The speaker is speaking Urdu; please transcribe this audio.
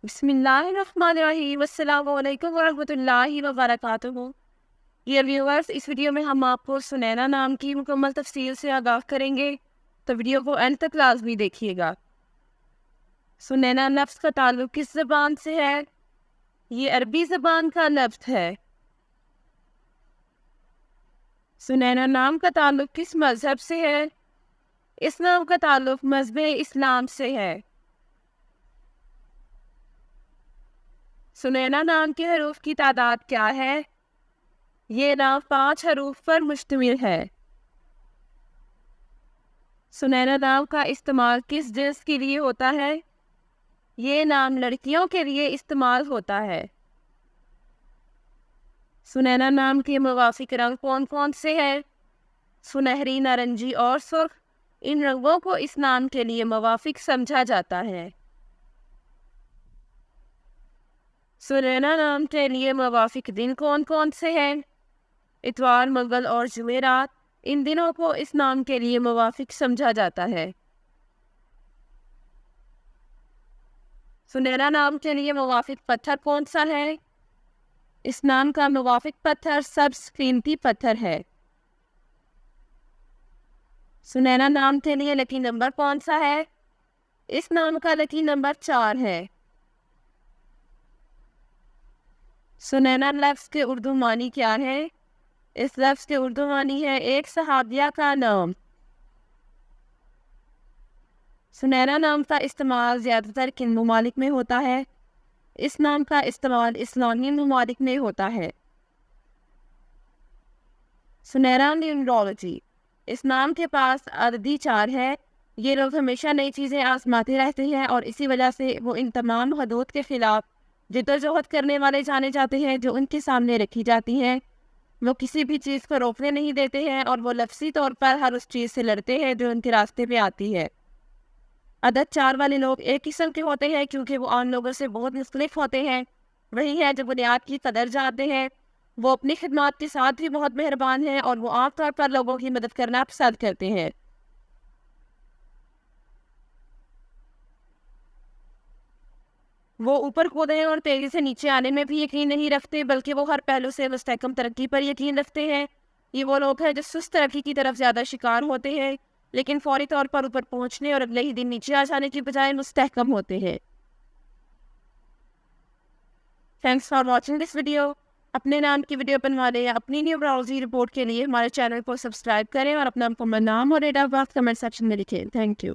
بسم اللہ الرحمن الرحیم، السلام علیکم ورحمۃ اللہ وبرکاتہ۔ ڈیئر ویورز، اس ویڈیو میں ہم آپ کو سنینا نام کی مکمل تفصیل سے آگاہ کریں گے، تو ویڈیو کو اینڈ تک لازمی دیکھیے گا۔ سنینا لفظ کا تعلق کس زبان سے ہے؟ یہ عربی زبان کا لفظ ہے۔ سنینا نام کا تعلق کس مذہب سے ہے؟ اس نام کا تعلق مذہب اسلام سے ہے۔ سنینا نام کے حروف کی تعداد کیا ہے؟ یہ نام 5 حروف پر مشتمل ہے۔ سنینا نام کا استعمال کس جنس کے لیے ہوتا ہے؟ یہ نام لڑکیوں کے لیے استعمال ہوتا ہے۔ سنینا نام کے موافق رنگ کون کون سے ہیں؟ سنہری، نارنجی اور سرخ۔ ان رنگوں کو اس نام کے لیے موافق سمجھا جاتا ہے۔ سنینا نام کے لیے موافق دن کون کون سے ہیں؟ اتوار، منگل اور جمعرات۔ ان دنوں کو اس نام کے لیے موافق سمجھا جاتا ہے۔ سنینا نام کے لیے موافق پتھر کون سا ہے؟ اس نام کا موافق پتھر سبز قیمتی پتھر ہے۔ سنینا نام کے لیے لکی نمبر کون سا ہے؟ اس نام کا لکی نمبر 4 ہے۔ سنینا لفظ کے اردو معنی کیا ہے؟ اس لفظ کے اردو معنی ہے ایک صحابیہ کا نام۔ سنینا نام کا استعمال زیادہ تر کن ممالک میں ہوتا ہے؟ اس نام کا استعمال اسلامی ممالک میں ہوتا ہے۔ سنینا نیومرولوجی، اس نام کے پاس عددی 4 ہے۔ یہ لوگ ہمیشہ نئی چیزیں آزماتے رہتے ہیں اور اسی وجہ سے وہ ان تمام حدود کے خلاف جدوجہد کرنے والے جانے جاتے ہیں جو ان کے سامنے رکھی جاتی ہیں۔ وہ کسی بھی چیز کو روکنے نہیں دیتے ہیں اور وہ لفظی طور پر ہر اس چیز سے لڑتے ہیں جو ان کے راستے پہ آتی ہے۔ عدد 4 والے لوگ ایک قسم کے ہوتے ہیں کیونکہ وہ عام لوگوں سے بہت مختلف ہوتے ہیں۔ وہی ہے جو بنیاد کی قدر جانتے ہیں۔ وہ اپنی خدمات کے ساتھ بھی بہت مہربان ہیں اور وہ عام طور پر لوگوں کی مدد کرنا پسند کرتے ہیں۔ وہ اوپر کودنے اور تیزی سے نیچے آنے میں بھی یقین نہیں رکھتے، بلکہ وہ ہر پہلو سے مستحکم ترقی پر یقین رکھتے ہیں۔ یہ وہ لوگ ہیں جو سست ترقی کی طرف زیادہ شکار ہوتے ہیں، لیکن فوری طور پر اوپر پہنچنے اور اگلے ہی دن نیچے آ جانے کی بجائے مستحکم ہوتے ہیں۔ Thanks for watching this video. اپنے نام کی ویڈیو بنوانے یا اپنی نیومرولوجی رپورٹ کے لیے ہمارے چینل کو سبسکرائب کریں اور اپنا مکمل نام اور date of birth comment section میں لکھیں۔ Thank you.